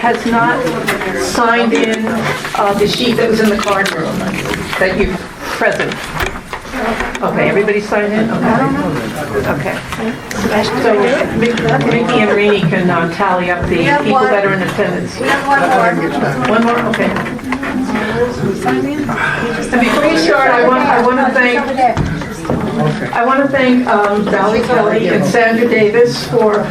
has not signed in the sheet that was in the card room that you present. Okay, everybody signed in? Okay. So Mickey and Rini can tally up the people that are in attendance. We have one more. One more? Okay. And before you start, I want to thank Valerie Kelly and Sandra Davis for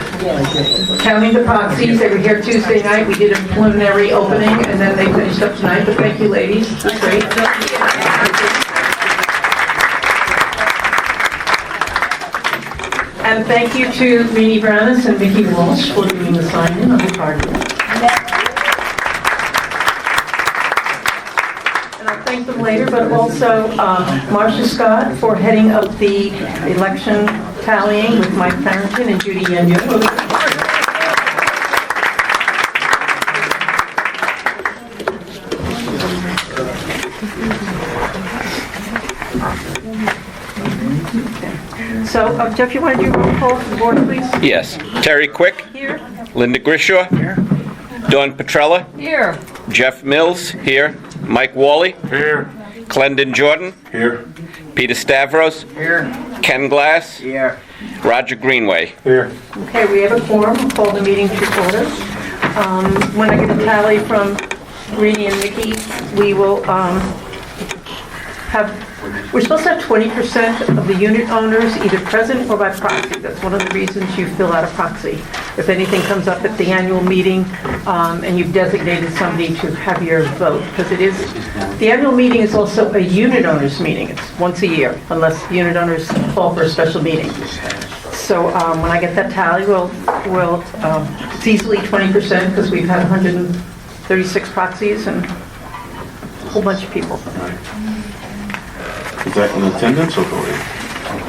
counting the proxies. They were here Tuesday night. We did a preliminary opening, and then they finished up tonight. But thank you, ladies. That's great. And thank you to Rini Brownus and Mickey Walsh for doing the sign-in on the card. And I'll thank them later, but also Marcia Scott for heading up the election tallying with Mike Farrington and Judy Yenyo. So, Jeff, you want to do roll call for the board, please? Yes. Terry Quick. Here. Linda Grishaw. Here. Dawn Petrella. Here. Jeff Mills. Here. Mike Wally. Here. Clendon Jordan. Here. Peter Stavros. Here. Ken Glass. Here. Roger Greenway. Here. Okay, we have a quorum. We'll call the meeting to order. When I get a tally from Rini and Mickey, we will we're supposed to have 20% of the unit owners either present or by proxy. That's one of the reasons you fill out a proxy. If anything comes up at the annual meeting and you've designated somebody to have your vote, because the annual meeting is also a unit owners meeting. It's once a year, unless unit owners call for a special meeting. So when I get that tally, it's easily 20% because we've had 136 proxies and a whole bunch of people. Is that in attendance or voting?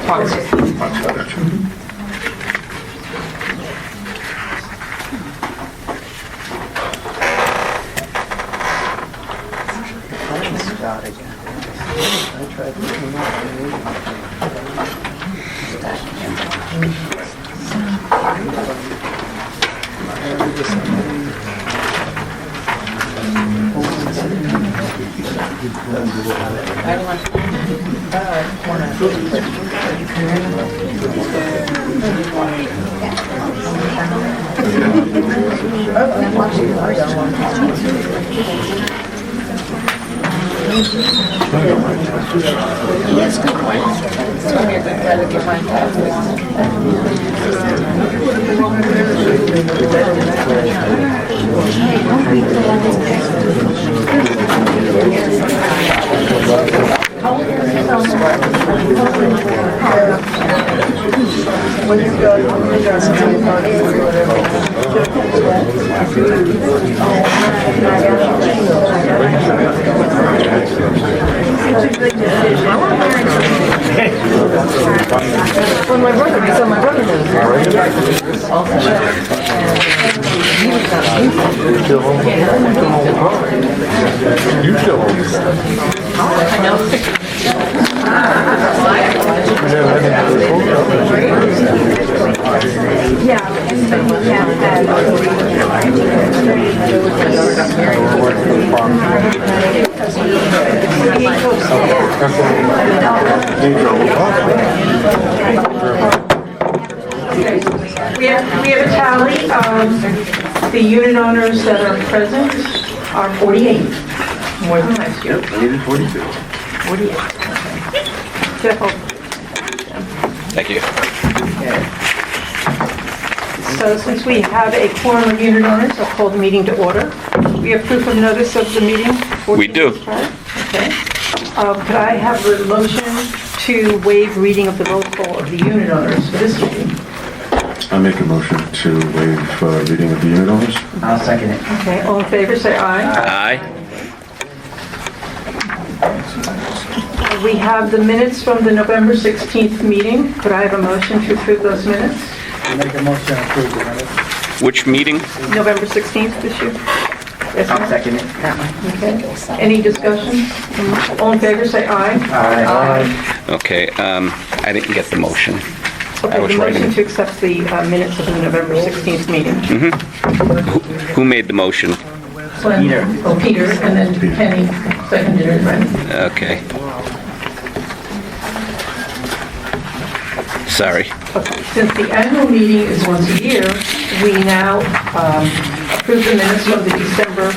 Proxies. Gotcha. Well, my brother knows. You still hold it. I know. We have a tally. The unit owners that are present are 48, more than last year. 42. 48. Jeff, Thank you. so since we have a quorum of unit owners, I'll call the meeting to order. We have proof of notice of the meeting? We do. Okay. Could I have a motion to waive reading of the roll call of the unit owners for this meeting? I make a motion to waive reading of the unit owners. I'll second it. Okay, all in favor, say aye. Aye. We have the minutes from the November 16th meeting. Could I have a motion to approve those minutes? I'll make a motion to approve the minutes. Which meeting? November 16th this year? Yes, I'll ma'am? second it. That one. Okay. Any discussion? All in favor, say aye. Aye. Okay, I didn't get the motion. Okay, was the motion writing. to accept the minutes of the November 16th meeting. Who made the motion? Peter. Oh, Peter, and then Kenny seconded it, right? Okay. Sorry. Okay. Since the annual meeting is once a year, we now approve the minutes from the December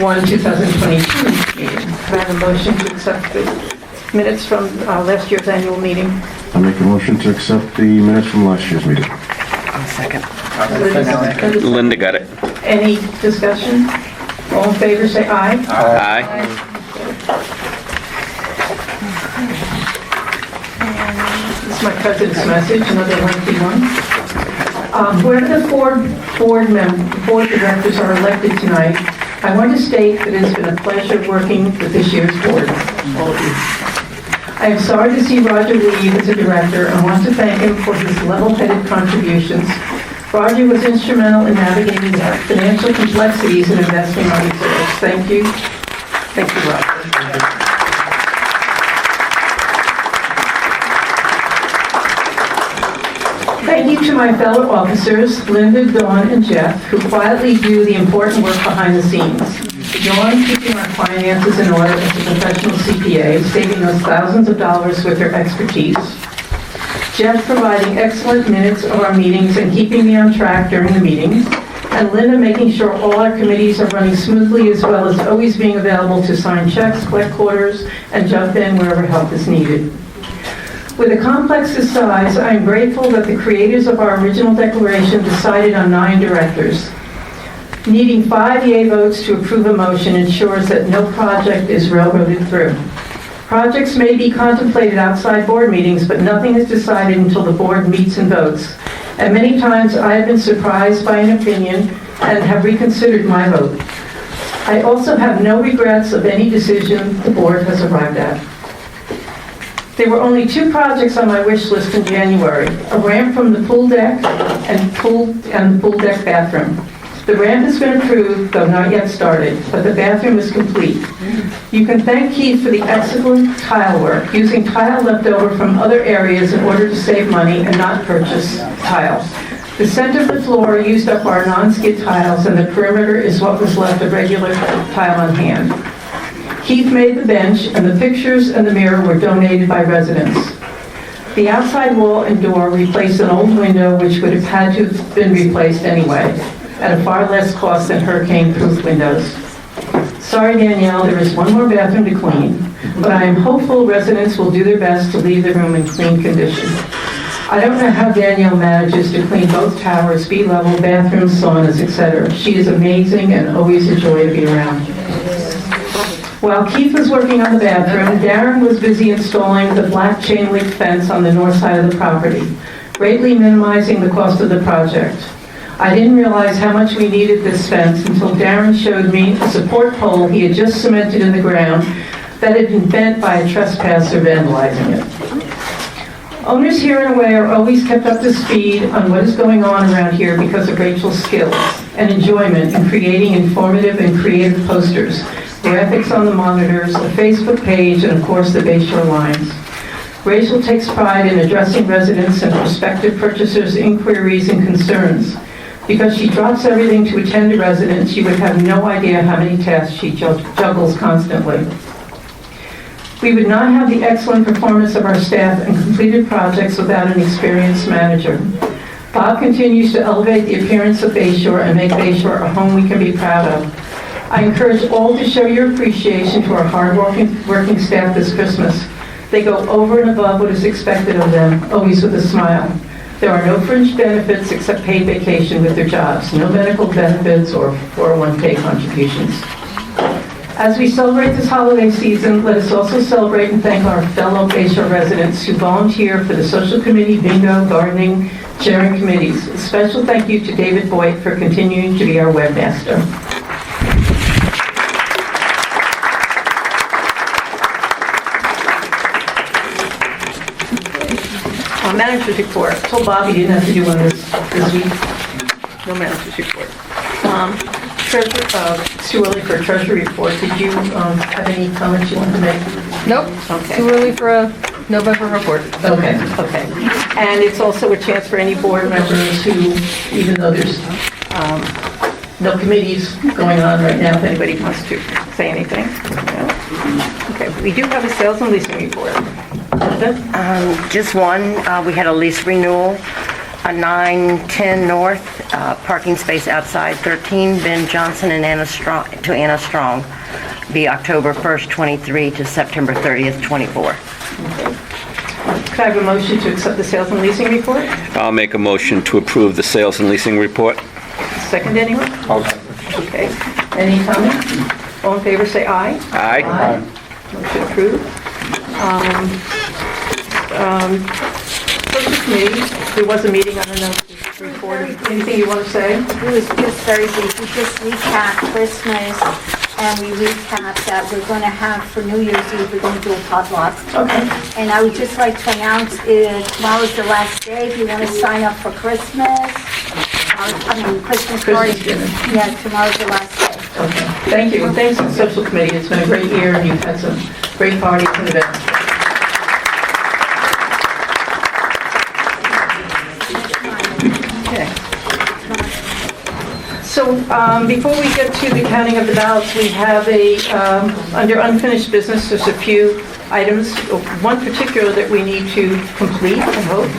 1, 2022 meeting. Can I have a motion to accept the minutes from last year's annual meeting? I make a motion to accept the minutes from last year's meeting. Linda got it. Any discussion? All in favor, say aye. Aye. This is my president's message, another lengthy one. Whoever the four board directors are elected tonight, I want to state that it has been a pleasure working with this year's board, all of you. I am sorry to see Roger leave as a director and want to thank him for his level-headed contributions. Roger was instrumental in navigating the financial complexities and investing on reserves. Thank you. Thank you, Roger. Thank you to my fellow officers, Linda, Dawn, and Jeff, who quietly do the important work behind the scenes. Dawn keeping our finances in order as a professional CPA, saving us thousands of dollars with her expertise. Jeff providing excellent minutes of our meetings and keeping me on track during the meetings. And Linda making sure all our committees are running smoothly, as well as always being available to sign checks, collect quarters, and jump in wherever help is needed. With a complex this size, I am grateful that the creators of our original declaration decided on 9 directors. Needing 5 yea votes to approve a motion ensures that no project is railroaded through. Projects may be contemplated outside board meetings, but nothing is decided until the board meets and votes. And many times I have been surprised by an opinion and have reconsidered my vote. I also have no regrets of any decision the board has arrived at. There were only 2 projects on my wish list in January, a ramp from the pool deck and the pool deck bathroom. The ramp has been approved, though not yet started, but the bathroom is complete. You can thank Keith for the excellent tile work, using tile left over from other areas in order to save money and not purchase tile. The center of the floor used up our non-skid tiles, and the perimeter is what was left of regular tile on hand. Keith made the bench, and the pictures and the mirror were donated by residents. The outside wall and door replaced an old window which would have had to have been replaced anyway, at a far less cost than hurricane-proof windows. Sorry, Danielle, there is one more bathroom to clean, but I am hopeful residents will do their best to leave the room in clean condition. I don't know how Danielle manages to clean both towers, B-level, bathrooms, saunas, etc. She is amazing and always a joy to be around. While Keith was working on the bathroom, Darren was busy installing the black chain link fence on the north side of the property, greatly minimizing the cost of the project. I didn't realize how much we needed this fence until Darren showed me a support pole he had just cemented in the ground that had been bent by a trespasser vandalizing it. Owners here in Away are always kept up to speed on what is going on around here because of Rachel's skills and enjoyment in creating informative and creative posters, graphics on the monitors, a Facebook page, and of course the Bayshore lines. Rachel takes pride in addressing residents and prospective purchasers' inquiries and concerns. Because she drops everything to attend to residents, you would have no idea how many tasks she juggles constantly. We would not have the excellent performance of our staff and completed projects without an experienced manager. Bob continues to elevate the appearance of Bayshore and make Bayshore a home we can be proud of. I encourage all to show your appreciation to our hard-working staff this Christmas. They go over and above what is expected of them, always with a smile. There are no fringe benefits except paid vacation with their jobs, no medical benefits or 401k contributions. As we celebrate this holiday season, let us also celebrate and thank our fellow Bayshore residents who volunteer for the social committee, bingo, gardening, sharing committees. A special thank you to David Boyd for continuing to be our webmaster. Manager's report. I told Bob he didn't have to do one this week. No manager's report. It's too early for a treasury report. Did you have any comments you wanted to make? Nope. Okay. Too early for a November report. Okay. And it's also a chance for any board members who, even though there's no committees going on right now, if anybody wants to say anything. No? Okay, we do have a sales and leasing report. Linda? Just one, we had a lease renewal, a 910 North, parking space outside, 13 Ben Johnson and Anna Strong, be October 1st, 23 to September 30th, 24. Could I have a motion to accept the sales and leasing report? I'll make a motion to approve the sales and leasing report. Second, anyone? Okay. Any comments? All in favor, say aye. Aye. Motion approved. Social committee, there was a meeting, I don't know, if it's recorded. Anything you want to say? It was just very brief. We just recapped Christmas, and we recapped that we're going to have, for New Year's Eve, we're going to do a potluck. Okay. And I would just like to announce, tomorrow's the last day. If you want to sign up for Christmas, Christmas party. dinner. Yeah, tomorrow's the last day. Okay. Thank you. And thanks to the social committee. It's been a great year, and you've had some great parties and events. Okay. So before we get to the counting of the ballots, we have under unfinished business, there's a few items, one particular that we need to complete, I hope,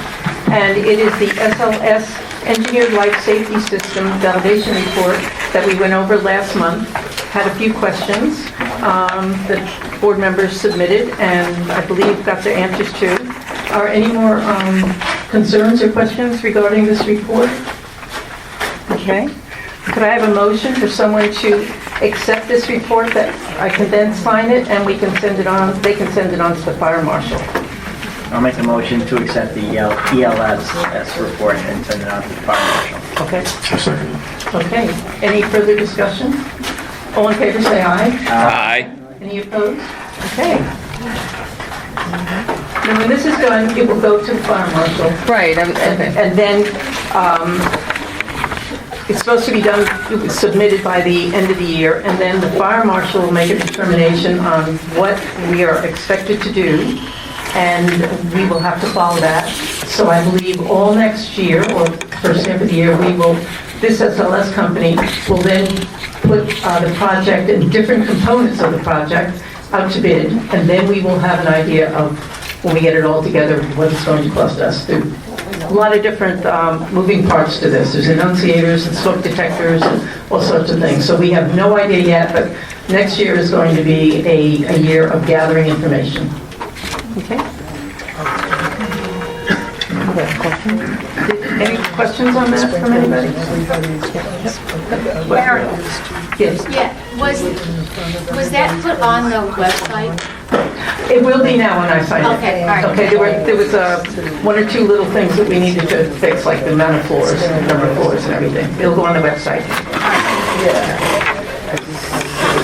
and it is the SLS Engineered Life Safety System Validation Report that we went over last month. Had a few questions that board members submitted, and I believe got their answers to. Are any more concerns or questions regarding this report? Okay. Could I have a motion for someone to accept this report that I can then sign it and we can send it on, they can send it on to the fire marshal? I'll make a motion to accept the ELS report and send it out to the fire marshal. Okay. A second. Okay. Any further discussion? All in favor, say aye. Aye. Any opposed? Okay. Now, when this is done, it will go to the fire marshal. Right, And then it's supposed to be done, submitted by the end of the year, and then the fire marshal will make a determination on what we are expected to do, and we will have to follow that. So I believe all next year, or first half of the year, this SLS company will then put the project and different components of the project out to bid, and then we will have an idea of, when we get it all together, what it's going to cost us. There are a lot of different moving parts to this. There's enunciators and smoke detectors and all sorts of things. So we have no idea yet, but next year is going to be a year of gathering information. Okay? Any questions on that from anybody? Mary, Yes. yeah, was that put on the website? It will be now when I sign it. Okay, all right. Okay, there was one or two little things that we needed to fix, like the amount of floors, number of floors and everything. It'll go on the website.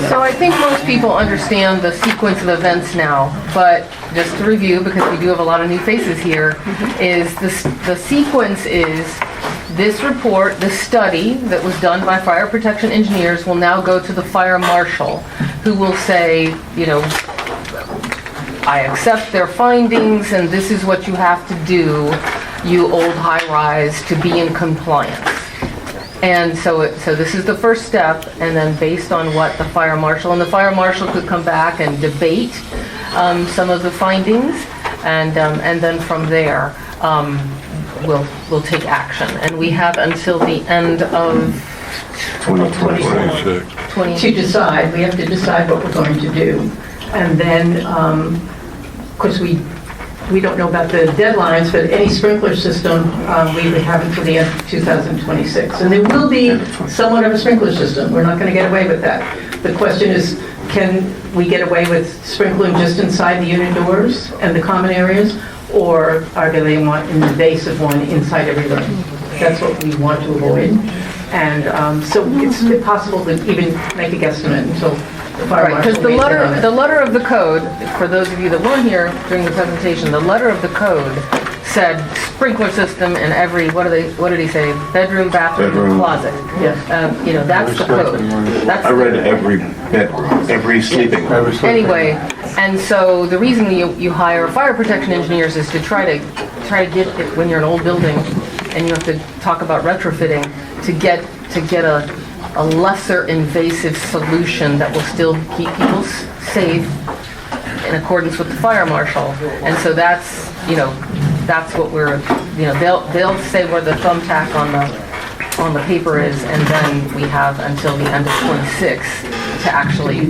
so I think most people understand the sequence of events now, but just to review, because we do have a lot of new faces here, is the sequence is this report, this study that was done by fire protection engineers will now go to the fire marshal, who will say, you know, I accept their findings and this is what you have to do, you old high-rise, to be in compliance. And so this is the first step, and then based on what the fire marshal could come back and debate some of the findings, and then from there, we'll take action. And we have until the end of 2026. To decide, we have to decide what we're going to do. And then, of course, we don't know about the deadlines, but any sprinkler system, we would have until the end of 2026. And there will be somewhat of a sprinkler system. We're not going to get away with that. The question is, can we get away with sprinkling just inside the unit doors and the common areas? Or do they want an invasive one inside every room? That's what we want to avoid. And so it's impossible to even make a guesstimate until the fire Right, marshal because makes it on it. the letter of the code, for those of you that weren't here during the presentation, the letter of the code said sprinkler system in every, what did he say? Bedroom, bathroom, Bedroom. closet. Yes. That's the code. That's I read every bedroom, every sleeping room. Anyway, And so the reason you hire fire protection engineers is to try to get it, when you're an old building and you have to talk about retrofitting, to get a lesser invasive solution that will still keep people safe in accordance with the fire marshal. And so that's what we're, they'll say where the thumbtack on the paper is, and then we have until the end of '26 to actually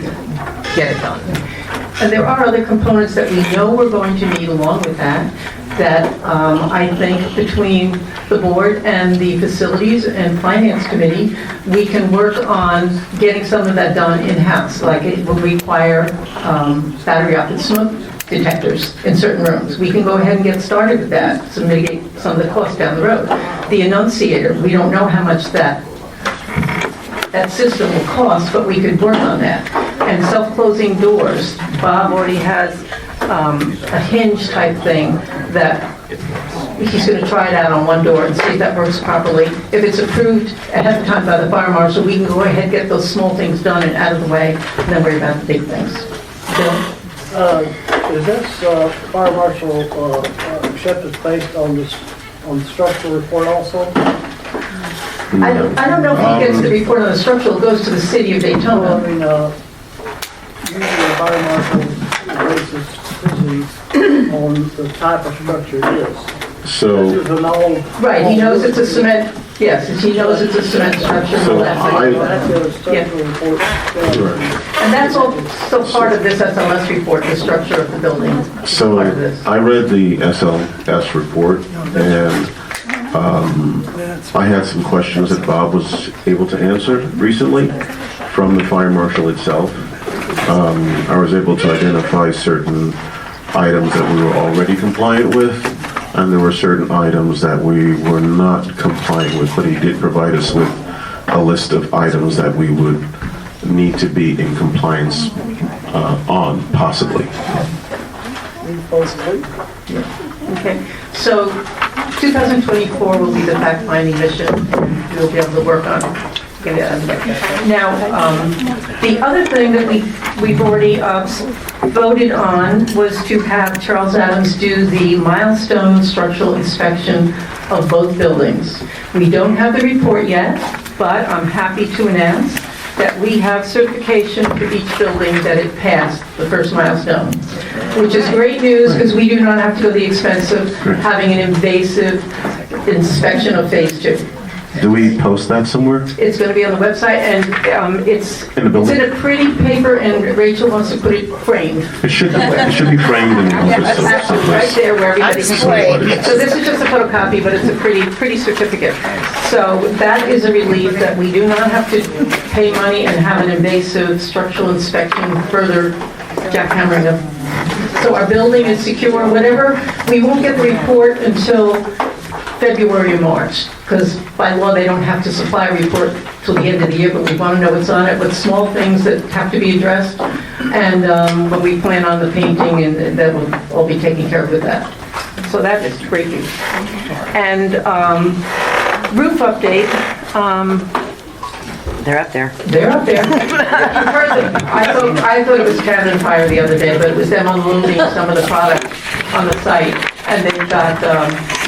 get it done. And there are other components that we know we're going to need along with that I think between the board and the facilities and finance committee, we can work on getting some of that done in-house. Like it will require battery operated smoke detectors in certain rooms. We can go ahead and get started with that to mitigate some of the costs down the road. The annunciator, we don't know how much that system will cost, but we could work on that. And self-closing doors, Bob already has a hinge type thing that he's going to try it out on one door and see if that works properly. If it's approved ahead of time by the fire marshal, we can go ahead and get those small things done and out of the way, and then worry about the big things. Bill? Is this fire marshal acceptance based on the structural report also? I don't know if he gets the report on the structural, it goes to the city of Well, Daytona. I mean, usually the fire marshal bases busy on the type of structure it is. So, This is an old. Right, he knows it's a cement, yes, he knows it's a cement structure. and all that. That's a structural report. And that's also part of this SLS report, the structure of the building. so Part of this. I read the SLS report, and I had some questions that Bob was able to answer recently from the fire marshal itself. I was able to identify certain items that we were already compliant with, and there were certain items that we were not compliant with, but he did provide us with a list of items that we would need to be in compliance on, possibly. Okay, so 2024 will be the fact-finding mission, and we'll be able to work on getting it done. Now, the other thing that we've already voted on was to have Charles Adams do the milestone structural inspection of both buildings. We don't have the report yet, but I'm happy to announce that we have certification for each building that it passed the first milestone, which is great news because we do not have to go the expense of having an invasive inspection of phase 2. Do we post that somewhere? It's going to be on the website, and it's In the building? in a pretty paper, and Rachel wants to put it framed. It should be framed in the office Exactly, right someplace. there where everybody can see it. So this is just a photocopy, but it's a pretty certificate. So that is a relief that we do not have to pay money and have an invasive structural inspection, further jackhammering of. So our building is secure, whatever. We won't get the report until February or March, because by law, they don't have to supply a report till the end of the year, but we want to know what's on it, what small things that have to be addressed, and what we plan on the painting, and that will all be taken care of with that. So that is great news. And roof update, They're up there. they're up there. You've heard them. I thought it was Cabin Fire the other day, but it was them unloading some of the product on the site, and they've got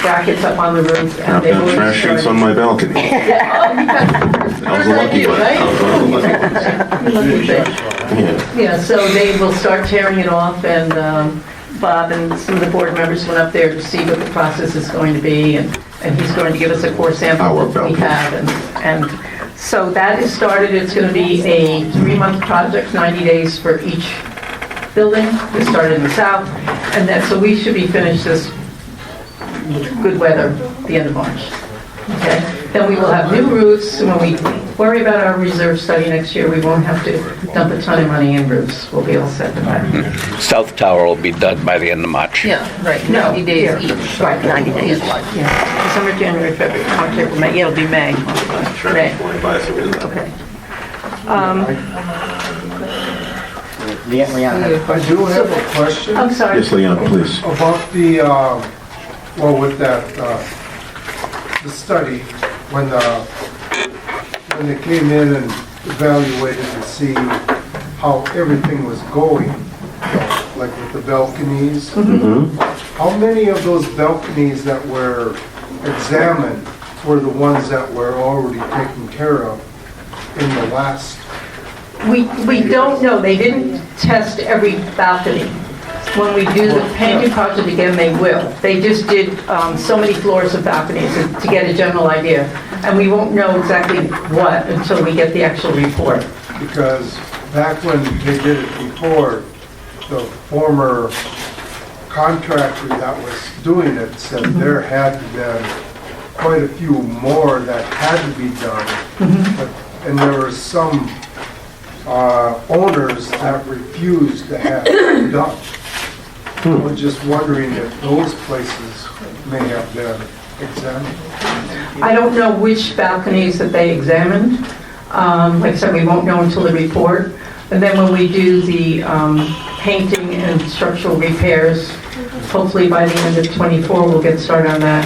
brackets up on the roof. and I've they've got already trash chutes on started. my balcony. That was a lucky one. That was one of the lucky ones. Yeah. Yeah, so they will start tearing it off, and Bob and some of the board members went up there to see what the process is going to be, and he's going to give us a core sample Our of what we balcony. have, and so that is started. It's going to be a 3-month project, 90 days for each building. We started in the south, and so we should be finished this good weather the end of March. Okay? Then we will have new roofs, and when we worry about our reserve study next year, we won't have to dump a ton of money in roofs. We'll be all set with that. South Tower will be done by the end of March. Yeah, right, No, 90 days here. each. Right, 90 days. Yeah. December, January, February, March, April, May. Yeah, it'll be May. May. Okay. Leon, I do have a question I'm sorry. Yes, Leon, please. about the, well, with that, the study, when they came in and evaluated to see how everything was going, like with the balconies. Mhm. How many of those balconies that were examined were the ones that were already taken care of in the last? We don't know, they didn't test every balcony. When we do the painting project again, they will. They just did so many floors of balconies to get a general idea. And we won't know exactly what until we get the actual report. Because back when they did it before, the former contractor that was doing it said there had to be quite a few more that had to be done. And there were some owners that refused to have it done. I was just wondering if those places may have been examined. I don't know which balconies that they examined. Like I said, we won't know until the report. And then when we do the painting and structural repairs, hopefully by the end of '24, we'll get started on that.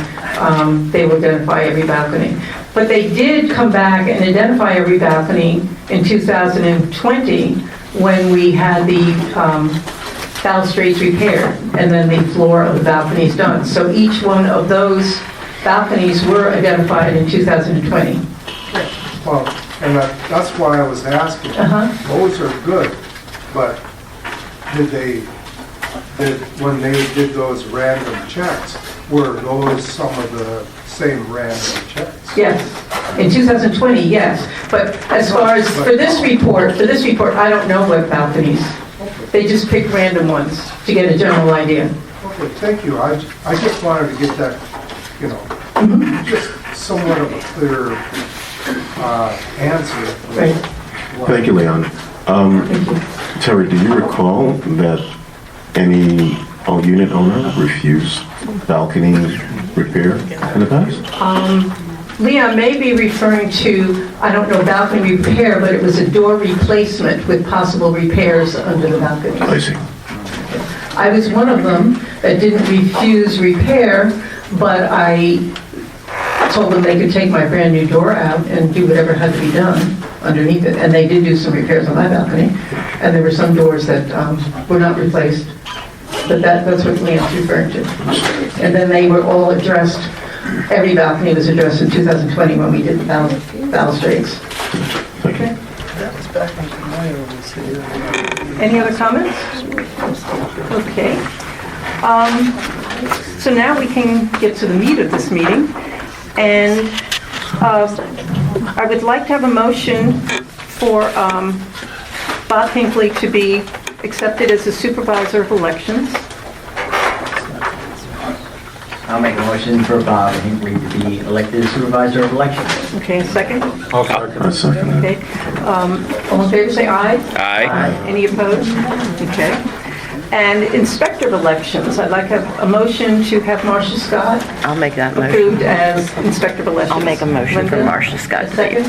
They will identify every balcony. But they did come back and identify every balcony in 2020 when we had the balustrades repaired and then the floor of the balconies done. So each one of those balconies were identified in 2020. Well, and that's why I was asking. Those are good, but when they did those random checks, were those some of the same random checks? Yes, in 2020, yes. But as far as for this report, I don't know what balconies. They just picked random ones to get a general idea. Okay, thank you. I just wanted to get that, just somewhat of a clear answer. Right. Thank you, Leon. Terry, do you recall that any unit owner refused balcony repair in the past? Leon may be referring to, I don't know, balcony repair, but it was a door replacement with possible repairs under the balcony. I see. I was one of them that didn't refuse repair, but I told them they could take my brand new door out and do whatever had to be done underneath it. And they did do some repairs on my balcony. And there were some doors that were not replaced. But that's what Leon's referring to. And then they were all addressed, every balcony was addressed in 2020 when we did the balustrades. Thank you. Any other comments? Okay. So now we can get to the meat of this meeting. And I would like to have a motion for Bob Hinckley to be accepted as the supervisor of elections. I'll make a motion for Bob Hinckley to be elected as supervisor of elections. Okay, second? I second it. Okay. All in favor, say aye. Aye. Any opposed? Okay. And inspector of elections, I'd like to have a motion to have Marcia Scott I'll make that motion. approved as inspector of elections. I'll make a motion for Linda? Marcia Scott A to be. second?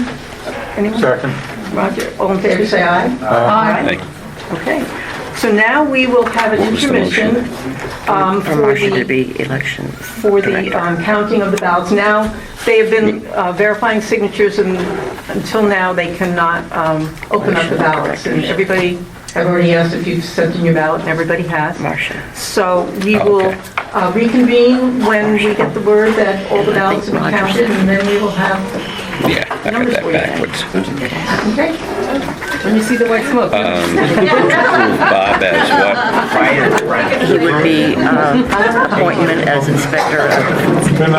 Anyone? Second. Roger, all in favor, say aye. Thank you. Okay, so now we will have an What was the intermission For for Marcia to the, be elections. for the counting of the ballots. Now, they have been verifying signatures, and until now, they cannot open up the ballots. And everybody, I've already asked if you've sent in your ballot, and everybody has. Marcia. So we will reconvene when we get the word that all the ballots have been counted, and then we will have Yeah, I got numbers that for you. backwards. Okay? When you see the white smoke. Bob as what? He would be appointment as inspector of elections. And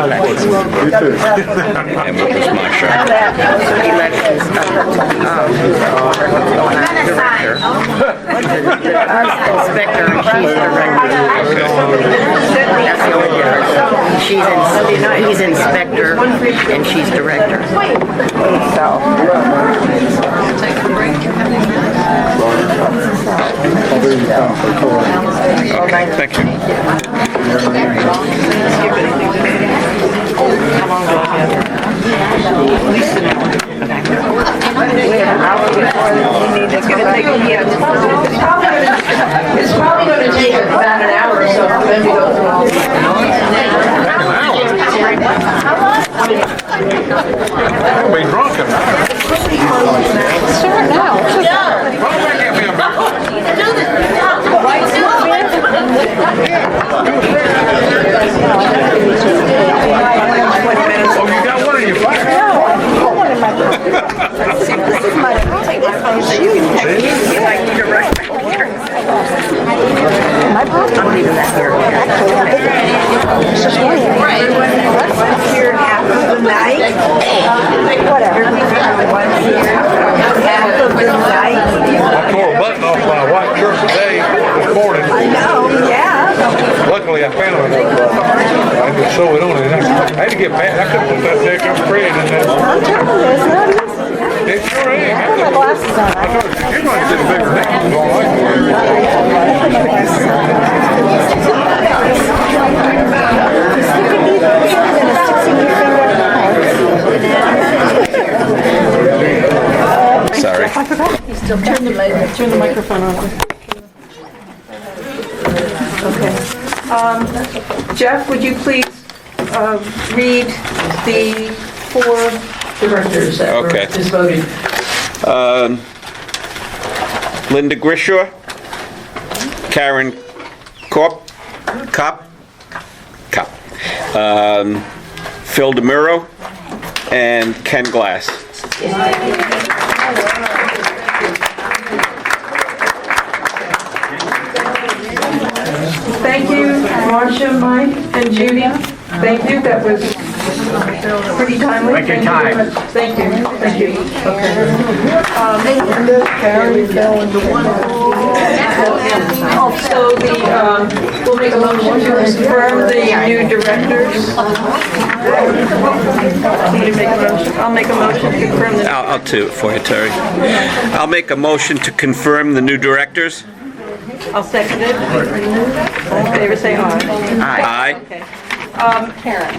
what was Marcia? Elections director. Inspector and she's director. That's the only difference. He's inspector and she's director. Okay, thank you. How long do I have? At least an hour. It's probably going to take about an hour or so for them to go through all these. We drunk him. Start now. Why don't I give him a Oh, you got one in your pocket? I'm leaving that here. Here half of the night. Whatever. Half of the night. I tore a button off my white shirt today, this morning. I know, yeah. Luckily, I found it. I could sew it on it. I had to get back. I couldn't put that dick up spread in there. I'm telling you, it's not easy. It sure ain't. I have my glasses on. I told you, you're going to get a bigger neck. It's all right. Sorry. Turn the microphone on. Okay. Jeff, would you please read the 4 directors that were Okay. just voted? Linda Grishaw, Karen Kopp, Phil DeMuro, and Ken Glass. Thank you, Marcia, Mike, and Judy. Thank you, that was pretty timely. Take your Thank you very time. much. Thank you, thank you. Okay. So we'll make a motion to confirm the new directors. Somebody make a motion. I'll make a motion to confirm the. I'll do it for you, Terry. I'll make a motion to confirm the new directors. I'll second it. All in favor, say aye. Aye. Okay.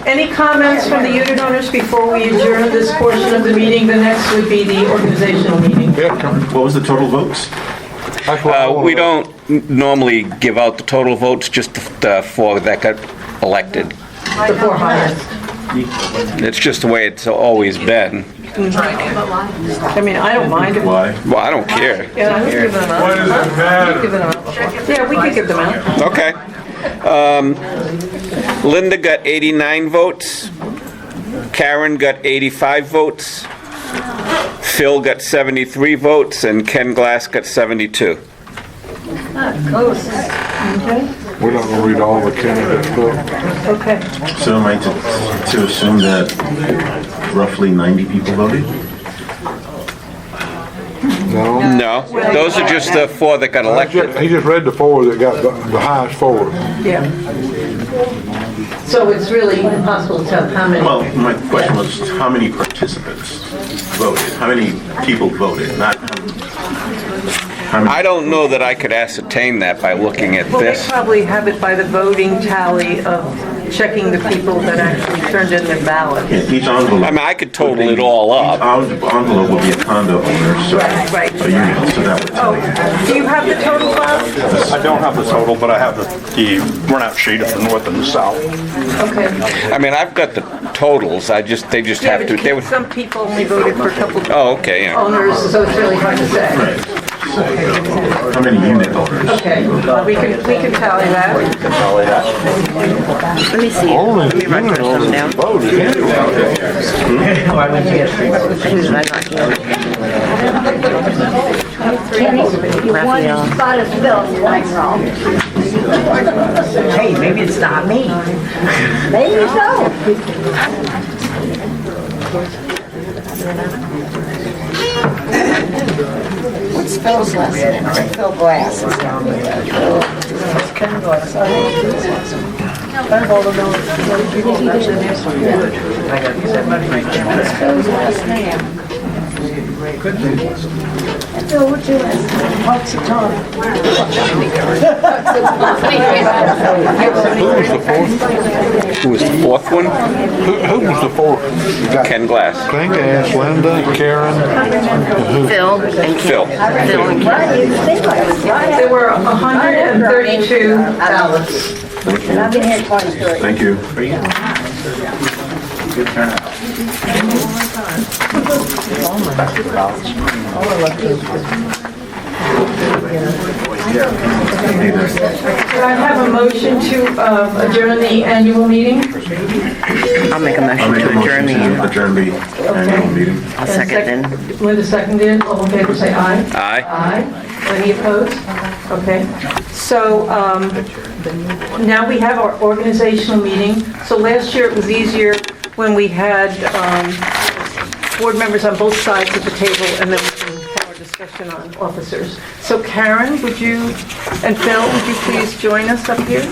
Any comments from the unit owners before we adjourn this portion of the meeting? The next would be the organizational meeting. What was the total votes? We don't normally give out the total votes, just the 4 that got elected. The 4 highest. It's just the way it's always been. I mean, I don't mind it. Why? Well, I don't care. Yeah, I'm giving them out. Why does it matter? Give them out. Yeah, we could give them out. Okay. Linda got 89 votes. Karen got 85 votes. Phil got 73 votes, and Ken Glass got 72. We're not going to read all the candidates' book. Okay. So am I to assume that roughly 90 people voted? No. No, those are just the 4 that got elected. He just read the 4 that got the highest 4. Yeah. So it's really impossible to tell how many. Well, my question was, how many participants voted? How many people voted? Not how many. I don't know that I could ascertain that by looking at Well, they this. probably have it by the voting tally of checking the people that actually turned in their ballot. Each envelope. I mean, I could total it all up. Each envelope will be a condo owner, so Right. a unit, so that would tell you. Do you have the total, Bob? I don't have the total, but I have the runout sheet of the north and the south. Okay. I mean, I've got the totals, they just Yeah, have to, they would, some people only voted for a couple oh, okay, yeah. owners, so it's really hard to say. How many unit owners? Okay, we can tally that. Let me see. Let me write first some down. Why would you get 3 votes? Who did I write down? You won in spot of Phil, I'm wrong. Hey, maybe it's not me. Maybe so. What's Phil's last name? Phil Glass. I got that much right now. What's Phil's last name? Phil, what's your last name? Hoxitana. Who was the 4th one? Who was the 4th? Ken Glass. Think ask Linda, Karen, and who? Phil and Ken. Phil. Phil and Ken. There were 132 ballots. And I've been here twice already. Thank you. Good turnout. All I love is Could I have a motion to adjourn the annual meeting? I'll make a I'll motion make a to adjourn motion the, to adjourn the annual meeting. I'll second then. Linda seconded, all in favor, say aye. Aye. Aye. Any opposed? Okay. So now we have our organizational meeting. So last year it was easier when we had board members on both sides of the table, and then we can have our discussion on officers. So Karen, would you, and Phil, would you please join us up here?